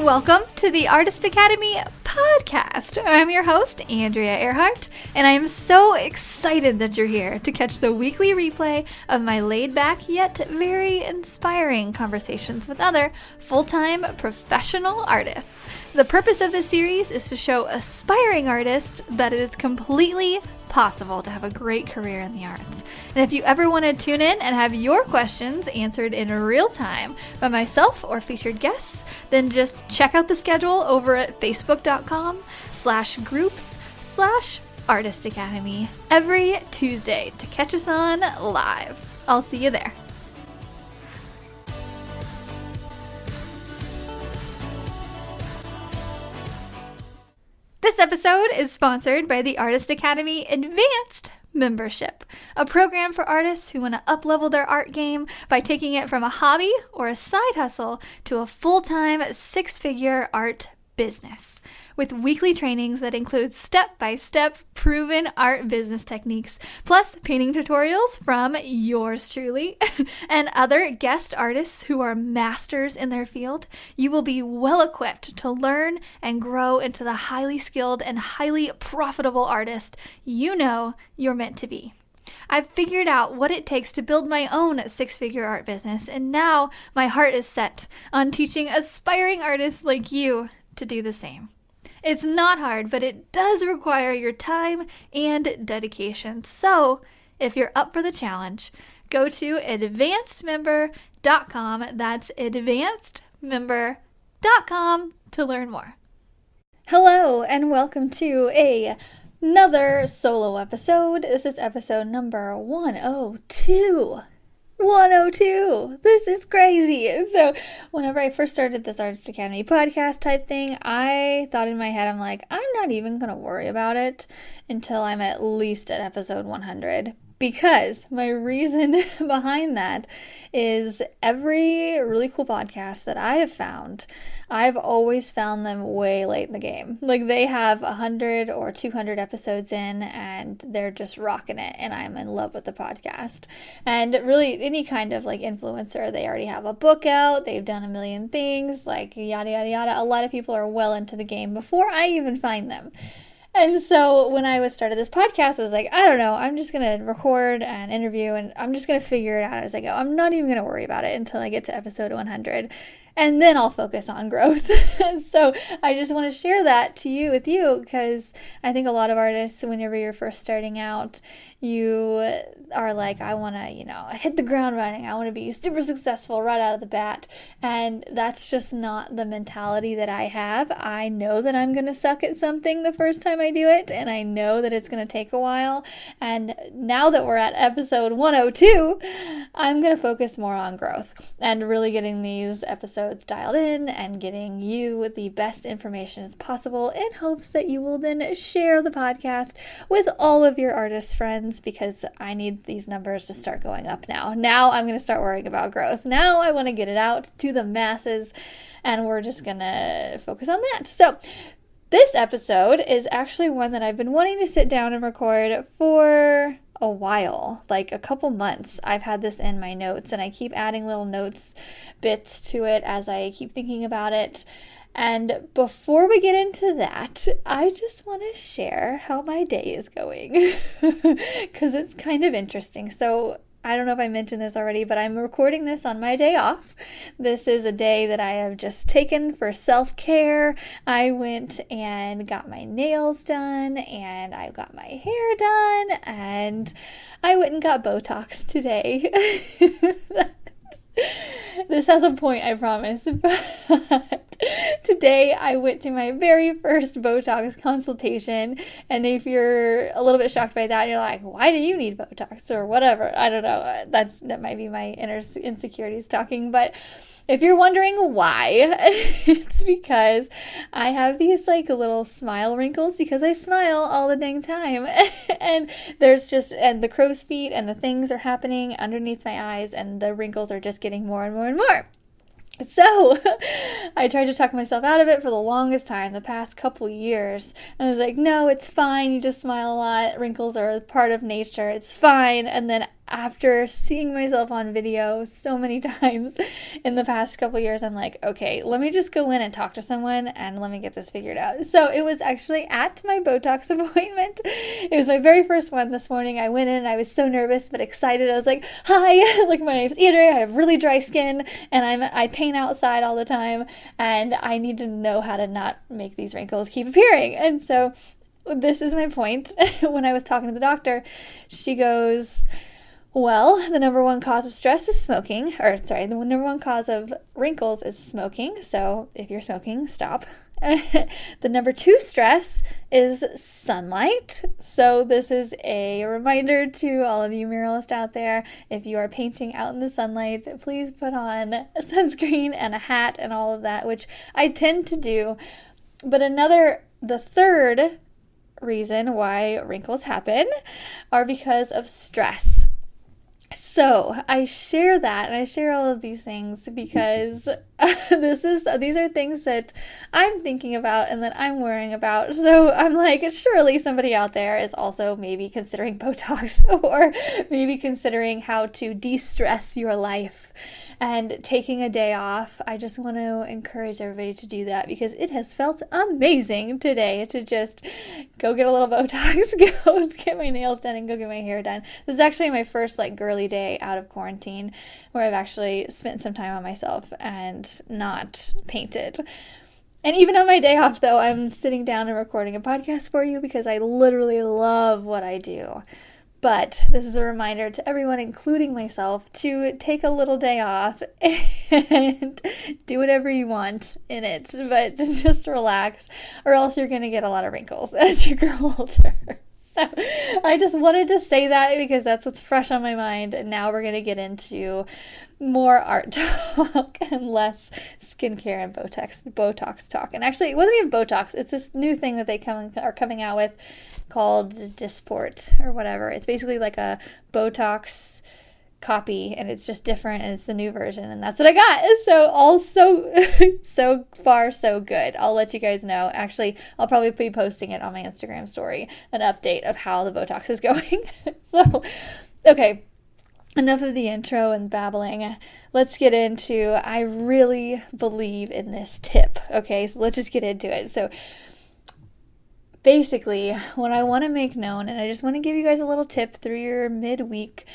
Welcome to the Artist Academy podcast. I'm your host, Andrea Earhart, and I am so excited that you're here to catch the weekly replay of my laid-back yet very inspiring conversations with other full-time professional artists. The purpose of this series is to show aspiring artists that it is completely possible to have a great career in the arts. And if you ever want to tune in and have your questions answered in real time by myself or featured guests, then just check out the schedule over at facebook.com/groups/Artist Academy every Tuesday to catch us on live. I'll see you there. This episode is sponsored by the Artist Academy Advanced Membership, a program for artists who want to up-level their art game by taking it from a hobby or a side hustle to a full-time six-figure art business. With weekly trainings that include step-by-step proven art business techniques, plus painting tutorials from yours truly and other guest artists who are masters in their field, you will be well equipped to learn and grow into the highly skilled and highly profitable artist you know you're meant to be. I've figured out what it takes to build my own six-figure art business, and now my heart is set on teaching aspiring artists like you to do the same. It's not hard, but it does require your time and dedication. So if you're up for the challenge, go to advancedmember.com. That's advancedmember.com to learn more. Hello, and welcome to another solo episode. This is episode number 102. 102! This is crazy! So, whenever I first started this Artist Academy podcast type thing, I thought in my head, I'm like, I'm not even gonna worry about it until I'm at least at episode 100. Because my reason behind that is every really cool podcast that I have found, I've always found them way late in the game. Like they have 100 or 200 episodes in and they're just rocking it, and I'm in love with the podcast. And really any kind of like influencer, they already have a book out, they've done a million things, like yada yada yada. A lot of people are well into the game before I even find them. And so when I started this podcast, I was like, I don't know, I'm just going to record and interview and I'm just going to figure it out as I go. I'm not even going to worry about it until I get to episode 100. And then I'll focus on growth. So I just want to share that with you, because I think a lot of artists, whenever you're first starting out, you are like, I want to, hit the ground running. I want to be super successful right out of the bat. And that's just not the mentality that I have. I know that I'm going to suck at something the first time I do it, and I know that it's going to take a while. And now that we're at episode 102, I'm going to focus more on growth and really getting these episodes dialed in and getting you the best information as possible, in hopes that you will then share the podcast with all of your artist friends, because I need these numbers to start going up now. Now I'm going to start worrying about growth. Now I want to get it out to the masses, and we're just going to focus on that. So this episode is actually one that I've been wanting to sit down and record for a while, like a couple months. I've had this in my notes, and I keep adding little notes bits to it as I keep thinking about it. And before we get into that, I just want to share how my day is going, because it's kind of interesting. So I don't know if I mentioned this already, but I'm recording this on my day off. This is a day that I have just taken for self-care. I went and got my nails done, and I got my hair done, and I went and got Botox today. This has a point, I promise. But today I went to my very first Botox consultation, and if you're a little bit shocked by that, you're like, why do you need Botox or whatever? I don't know. That might be my inner insecurities talking, but if you're wondering why, it's because I have these like little smile wrinkles, because I smile all the dang time. And the crow's feet and the things are happening underneath my eyes, and the wrinkles are just getting more and more and more. So I tried to talk myself out of it for the longest time, the past couple years. And I was like, no, it's fine. You just smile a lot. Wrinkles are part of nature. It's fine. And then after seeing myself on video so many times in the past couple years, I'm like, okay, let me just go in and talk to someone and let me get this figured out. So it was actually at my Botox appointment. It was my very first one this morning. I went in and I was so nervous but excited. I was like, hi, like my name's Andrea. I have really dry skin and I paint outside all the time and I need to know how to not make these wrinkles keep appearing. And so this is my point. When I was talking to the doctor, she goes, well, the number one cause of stress is smoking, the number one cause of wrinkles is smoking. So if you're smoking, stop. The number two stress is sunlight. So this is a reminder to all of you muralists out there. If you are painting out in the sunlight, please put on a sunscreen and a hat and all of that, which I tend to do. But the third reason why wrinkles happen are because of stress. So I share that and I share all of these things because these are things that I'm thinking about and that I'm worrying about. So I'm like, surely somebody out there is also maybe considering Botox or maybe considering how to de-stress your life and taking a day off. I just want to encourage everybody to do that because it has felt amazing today to just go get a little Botox, go get my nails done and go get my hair done. This is actually my first girly day out of quarantine where I've actually spent some time on myself and not painted. And even on my day off, though, I'm sitting down and recording a podcast for you because I literally love what I do. But this is a reminder to everyone, including myself, to take a little day off and do whatever you want in it. But just relax, or else you're going to get a lot of wrinkles as you grow older. So I just wanted to say that because that's what's fresh on my mind. And now we're going to get into more art talk and less skincare and Botox talk. And actually, it wasn't even Botox. It's this new thing that they are coming out with called Dysport or whatever. It's basically like a Botox copy and it's just different and it's the new version and that's what I got. So also so far so good. I'll let you guys know. Actually, I'll probably be posting it on my Instagram story, an update of how the Botox is going. So, okay. Enough of the intro and babbling. Let's get into, I really believe in this tip. Okay, so let's just get into it. So basically, what I want to make known, and I just want to give you guys a little tip through your midweek,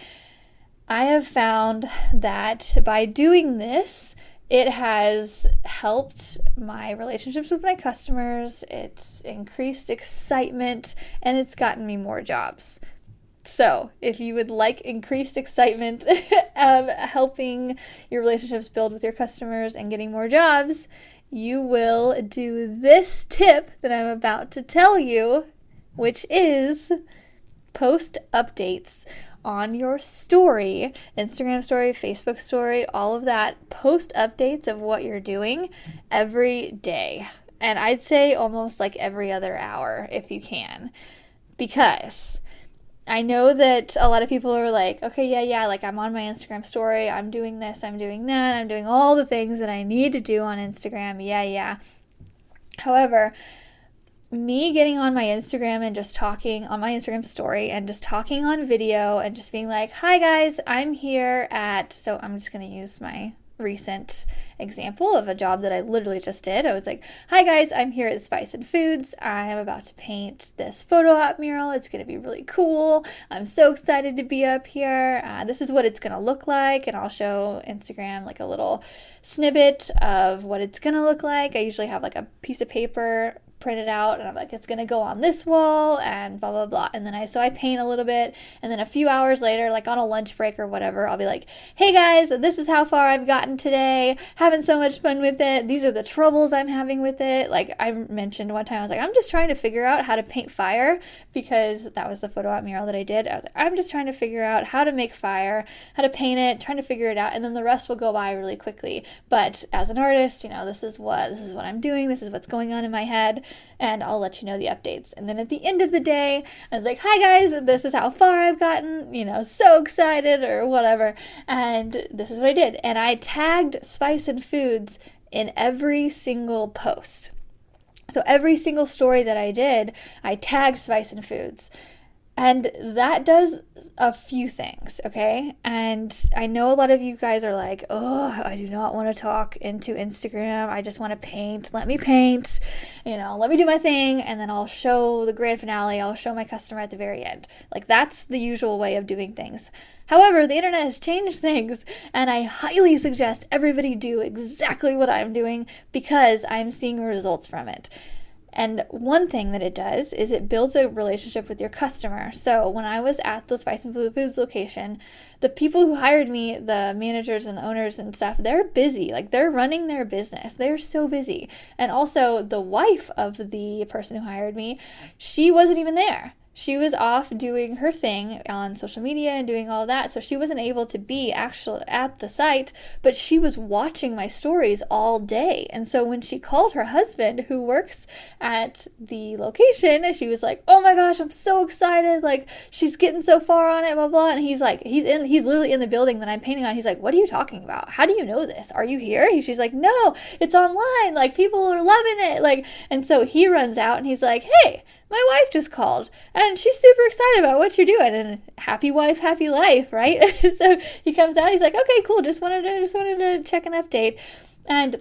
I have found that by doing this, it has helped my relationships with my customers, it's increased excitement, and it's gotten me more jobs. So, if you would like increased excitement of helping your relationships build with your customers and getting more jobs, you will do this tip that I'm about to tell you, which is post updates on your story, Instagram story, Facebook story, all of that. Post updates of what you're doing every day. And I'd say almost like every other hour if you can. Because I know that a lot of people are like, okay, yeah, like I'm on my Instagram story, I'm doing this, I'm doing that, I'm doing all the things that I need to do on Instagram, yeah. However, me getting on my Instagram and just talking on my Instagram story and just talking on video and just being like, hi guys, I'm here at, so I'm just going to use my recent example of a job that I literally just did. I was like, hi guys, I'm here at Spice and Foods. I am about to paint this photo op mural. It's going to be really cool. I'm so excited to be up here. This is what it's going to look like. And I'll show Instagram like a little snippet of what it's going to look like. I usually have like a piece of paper printed out and I'm like, it's gonna go on this wall and blah blah blah. And then I paint a little bit, and then a few hours later, like on a lunch break or whatever, I'll be like, hey guys, this is how far I've gotten today, having so much fun with it, these are the troubles I'm having with it. Like I mentioned one time, I was like, I'm just trying to figure out how to paint fire, because that was the photo op mural that I did. I was like, I'm just trying to figure out how to make fire, how to paint it, trying to figure it out, and then the rest will go by really quickly. But as an artist, this is what I'm doing, this is what's going on in my head. and I'll let you know the updates. And then at the end of the day, I was like, hi guys, this is how far I've gotten, so excited or whatever. And this is what I did. And I tagged Spice and Foods in every single post. So every single story that I did, I tagged Spice and Foods. And that does a few things, okay? And I know a lot of you guys are like, oh, I do not want to talk into Instagram. I just want to paint. Let me paint. Let me do my thing. And then I'll show the grand finale. I'll show my customer at the very end. Like, that's the usual way of doing things. However, the internet has changed things, and I highly suggest everybody do exactly what I'm doing because I'm seeing results from it. And one thing that it does is it builds a relationship with your customer. So when I was at the Spice and Foods location, the people who hired me, the managers and the owners and stuff, they're busy. Like, they're running their business. They're so busy. And also the wife of the person who hired me, she wasn't even there. She was off doing her thing on social media and doing all that, so she wasn't able to be actually at the site, but she was watching my stories all day. And so when she called her husband, who works at the location, she was like, oh my gosh, I'm so excited, like, she's getting so far on it, blah, blah. And he's like, he's literally in the building that I'm painting on. He's like, what are you talking about? How do you know this? Are you here? She's like, no, it's online, like, people are loving it, like. And so he runs out and he's like, hey, my wife just called and she's super excited about what you're doing, and happy wife, happy life, right? So he comes out, he's like, okay, cool. Just wanted to check an update. And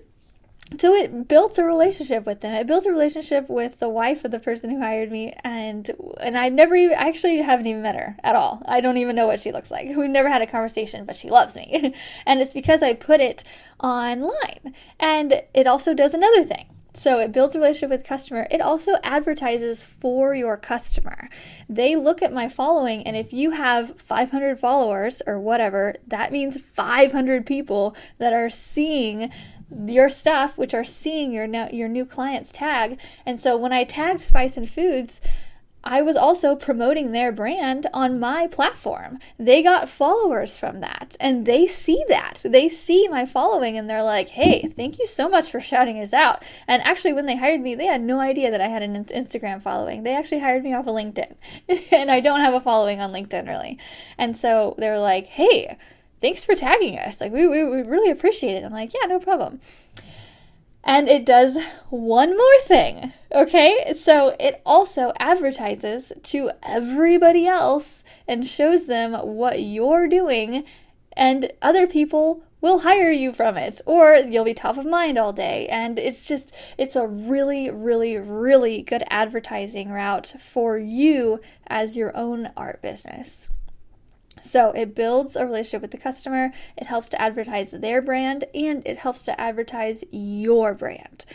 so it built a relationship with them. It built a relationship with the wife of the person who hired me, and I actually haven't even met her at all. I don't even know what she looks like. We've never had a conversation, but she loves me. And it's because I put it online. And it also does another thing. So it builds a relationship with the customer. It also advertises for your customer. They look at my following, and if you have 500 followers or whatever, that means 500 people that are seeing your stuff, which are seeing your new client's tag. And so when I tagged Spice and Foods, I was also promoting their brand on my platform. They got followers from that, and they see that. They see my following, and they're like, hey, thank you so much for shouting us out. And actually, when they hired me, they had no idea that I had an Instagram following. They actually hired me off of LinkedIn, and I don't have a following on LinkedIn, really. And so they were like, hey, thanks for tagging us. Like, we really appreciate it. I'm like, yeah, no problem. And it does one more thing, okay? So it also advertises to everybody else and shows them what you're doing, and other people will hire you from it, or you'll be top of mind all day. And it's a really, really, really good advertising route for you as your own art business. So it builds a relationship with the customer, it helps to advertise their brand, and it helps to advertise your brand.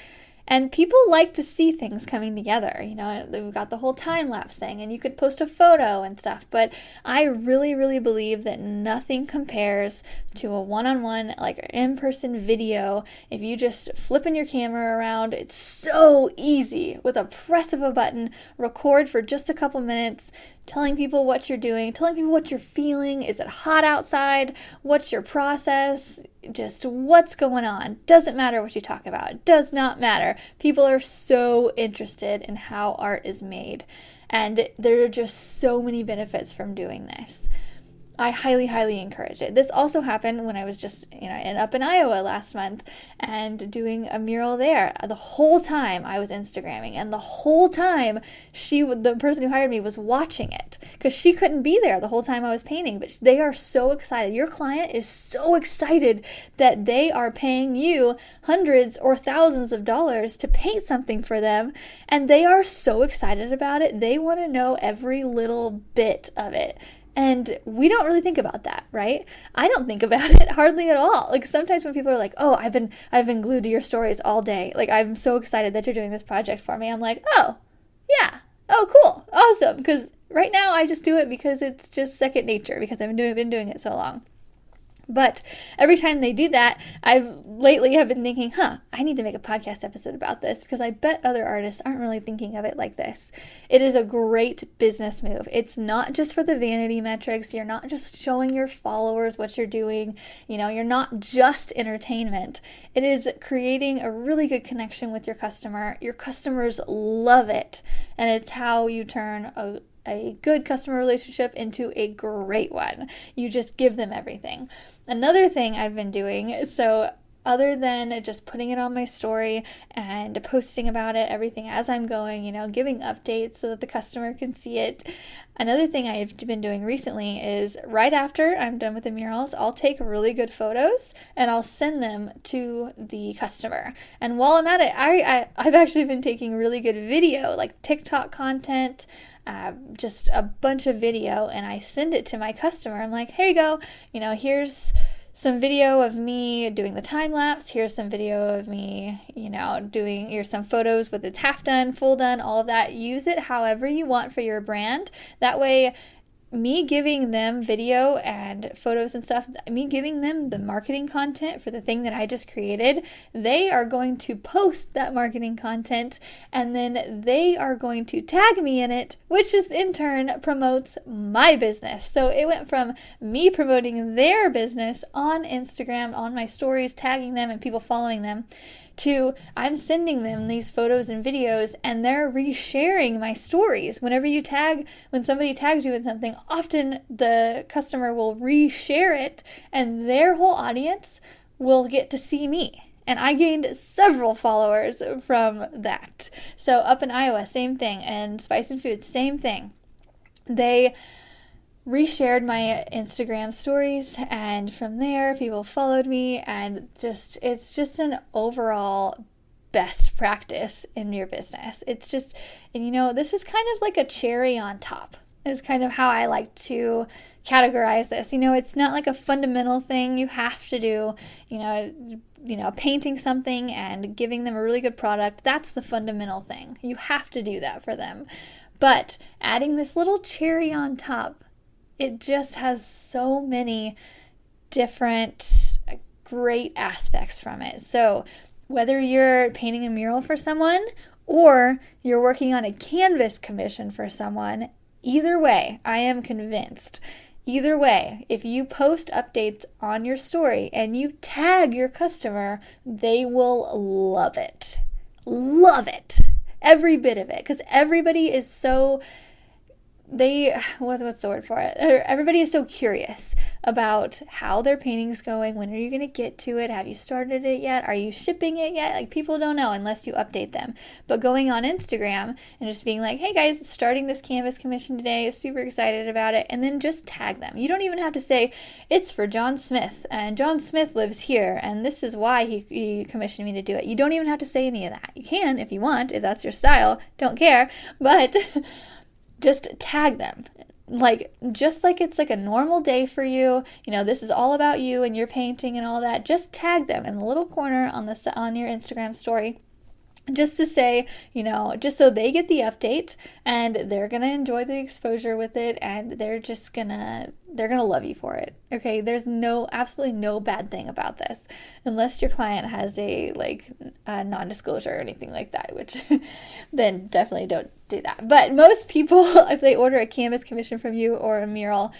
And people like to see things coming together. We've got the whole time-lapse thing, and you could post a photo and stuff, but I really, really believe that nothing compares to a one-on-one, like in-person video. If you just flipping your camera around, it's so easy. With a press of a button, record for just a couple minutes, telling people what you're doing, telling people what you're feeling. Is it hot outside? What's your process? Just what's going on. Doesn't matter what you talk about. It does not matter. People are so interested in how art is made, and there are just so many benefits from doing this. I highly, highly encourage it. This also happened when I was just, up in Iowa last month and doing a mural there. The whole time I was Instagramming, and the whole time the person who hired me was watching it, because she couldn't be there the whole time I was painting. But they are so excited. Your client is so excited that they are paying you hundreds or thousands of dollars to paint something for them, and they are so excited about it. They want to know every little bit of it. And we don't really think about that, right? I don't think about it hardly at all. Like, sometimes when people are like, oh, I've been glued to your stories all day. Like, I'm so excited that you're doing this project for me. I'm like, oh, yeah. Oh, cool. Awesome. Because right now I just do it because it's just second nature, because I've been doing it so long. But every time they do that, I've lately have been thinking, I need to make a podcast episode about this, because I bet other artists aren't really thinking of it like this. It is a great business move. It's not just for the vanity metrics. You're not just showing your followers what you're doing. You're not just entertainment. It is creating a really good connection with your customer. Your customers love it. And it's how you turn a good customer relationship into a great one. You just give them everything. Another thing I've been doing, so other than just putting it on my story and posting about it, everything as I'm going, giving updates so that the customer can see it. Another thing I've been doing recently is right after I'm done with the murals, I'll take really good photos and I'll send them to the customer. And while I'm at it, I've actually been taking really good video, like TikTok content, just a bunch of video, and I send it to my customer. I'm like, here you go. Here's some video of me doing the time lapse. Here's some video of me, here's some photos with it's half done, full done, all of that. Use it however you want for your brand. That way, me giving them video and photos and stuff, me giving them the marketing content for the thing that I just created, they are going to post that marketing content, and then they are going to tag me in it, which is in turn promotes my business. So it went from me promoting their business on Instagram, on my stories, tagging them and people following them, to I'm sending them these photos and videos, and they're resharing my stories. When somebody tags you in something, often the customer will reshare it, and their whole audience will get to see me. And I gained several followers from that. So up in Iowa, same thing, and Spice and Foods, same thing. They reshared my Instagram stories, and from there people followed me, and it's just an overall best practice in your business. It's just, and this is kind of like a cherry on top is kind of how I like to categorize this. It's not like a fundamental thing you have to do, painting something and giving them a really good product. That's the fundamental thing. You have to do that for them. But adding this little cherry on top, it just has so many different great aspects from it. So whether you're painting a mural for someone or you're working on a canvas commission for someone, either way, I am convinced, either way, if you post updates on your story and you tag your customer, they will love it. Love it. Every bit of it. Because everybody is so... what's the word for it? Everybody is so curious about how their painting's going. When are you going to get to it? Have you started it yet? Are you shipping it yet? Like, people don't know unless you update them. But going on Instagram and just being like, hey guys, starting this canvas commission today, super excited about it, and then just tag them. You don't even have to say it's for John Smith, and John Smith lives here, and this is why he commissioned me to do it. You don't even have to say any of that. You can if you want, if that's your style, don't care, but just tag them. Just like it's like a normal day for you, this is all about you and your painting and all that. Just tag them in the little corner on your Instagram story, just to say, just so they get the update, and they're going to enjoy the exposure with it, and they're going to love you for it. Okay, there's absolutely no bad thing about this, unless your client has a non-disclosure or anything like that, which then definitely don't do that. But most people, if they order a canvas commission from you or a mural,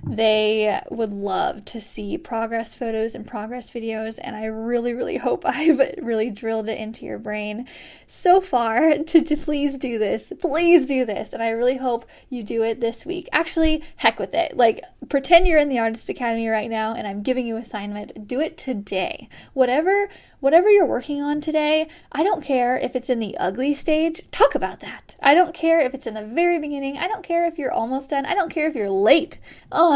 they would love to see progress photos and progress videos, and I really, really hope I've really drilled it into your brain so far to please do this. Please do this, and I really hope you do it this week. Actually, heck with it. Pretend you're in the Artist Academy right now, and I'm giving you an assignment. Do it today. Whatever you're working on today, I don't care if it's in the ugly stage, talk about that. I don't care if it's in the very beginning. I don't care if you're almost done. I don't care if you're late on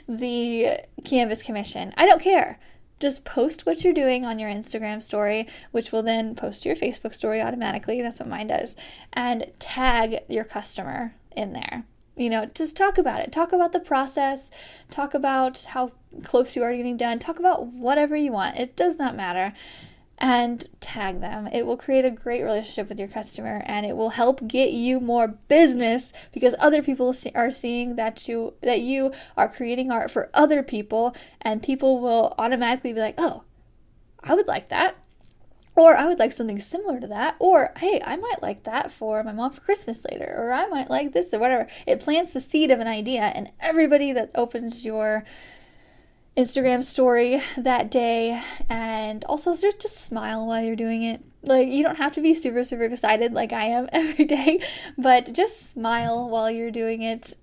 the canvas commission. I don't care. Just post what you're doing on your Instagram story, which will then post to your Facebook story automatically. That's what mine does. And tag your customer in there. Just talk about it. Talk about the process. Talk about how close you are to getting done. Talk about whatever you want. It does not matter. and tag them. It will create a great relationship with your customer, and it will help get you more business because other people are seeing that you are creating art for other people, and people will automatically be like, oh, I would like that. Or I would like something similar to that. Or, hey, I might like that for my mom for Christmas later. Or I might like this or whatever. It plants the seed of an idea, and everybody that opens your Instagram story that day, and also just smile while you're doing it. Like, you don't have to be super, super excited like I am every day, but just smile while you're doing it,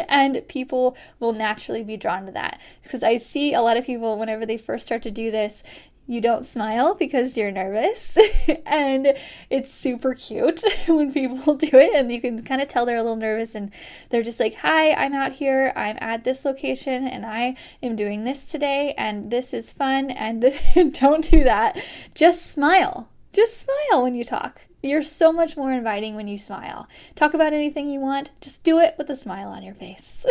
and people will naturally be drawn to that. Because I see a lot of people, whenever they first start to do this, you don't smile because you're nervous, and it's super cute when people do it, and you can kind of tell they're a little nervous, and they're just like, hi, I'm out here, I'm at this location, and I am doing this today, and this is fun, and don't do that. Just smile. Just smile when you talk. You're so much more inviting when you smile. Talk about anything you want. Just do it with a smile on your face.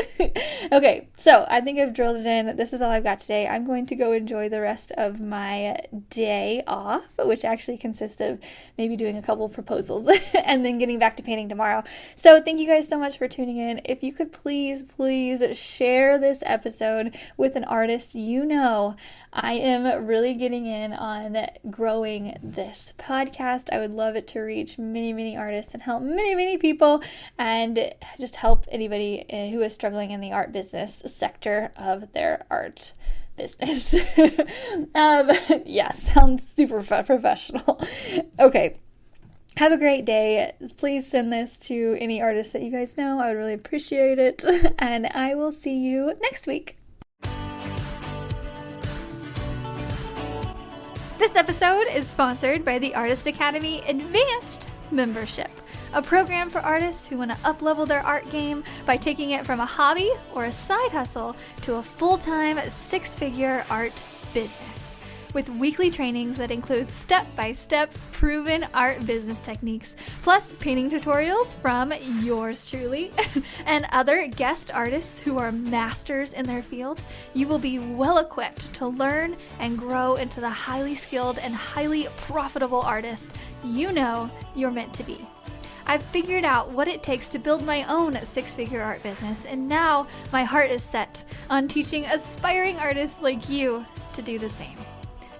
Okay, so I think I've drilled it in. This is all I've got today. I'm going to go enjoy the rest of my day off, which actually consists of maybe doing a couple proposals and then getting back to painting tomorrow. So thank you guys so much for tuning in. If you could please share this episode with an artist you know. I am really getting in on growing this podcast. I would love it to reach many, many artists and help many, many people, and just help anybody who is struggling in the art business sector of their art business. Yeah, sounds super professional. Okay. Have a great day. Please send this to any artists that you guys know. I would really appreciate it. And I will see you next week. This episode is sponsored by the Artist Academy Advanced Membership, a program for artists who want to up-level their art game by taking it from a hobby or a side hustle to a full-time six-figure art business. With weekly trainings that include step-by-step proven art business techniques, plus painting tutorials from yours truly and other guest artists who are masters in their field, you will be well equipped to learn and grow into the highly skilled and highly profitable artist you know you're meant to be. I've figured out what it takes to build my own six-figure art business, and now my heart is set on teaching aspiring artists like you to do the same.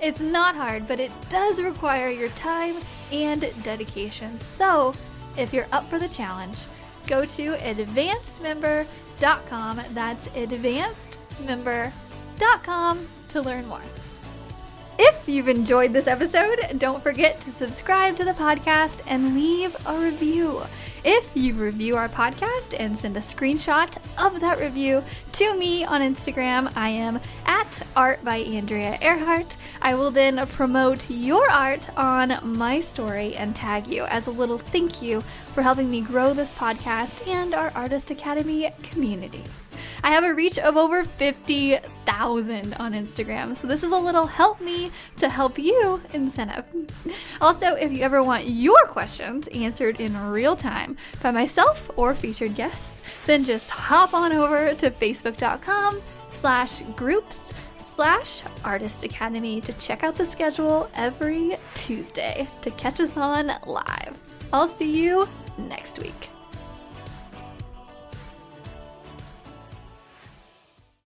It's not hard, but it does require your time and dedication. So, if you're up for the challenge, go to advancedmember.com. That's advancedmember.com to learn more. If you've enjoyed this episode, don't forget to subscribe to the podcast and leave a review. If you review our podcast and send a screenshot of that review to me on Instagram, I am at Art by Andrea Earhart. I will then promote your art on my story and tag you as a little thank you for helping me grow this podcast and our Artist Academy community. I have a reach of over 50,000 on Instagram, so this is a little help me to help you incentive. Also, if you ever want your questions answered in real time by myself or featured guests, then just hop on over to facebook.com/groups/Artist Academy to check out the schedule every Tuesday to catch us on live. I'll see you next week.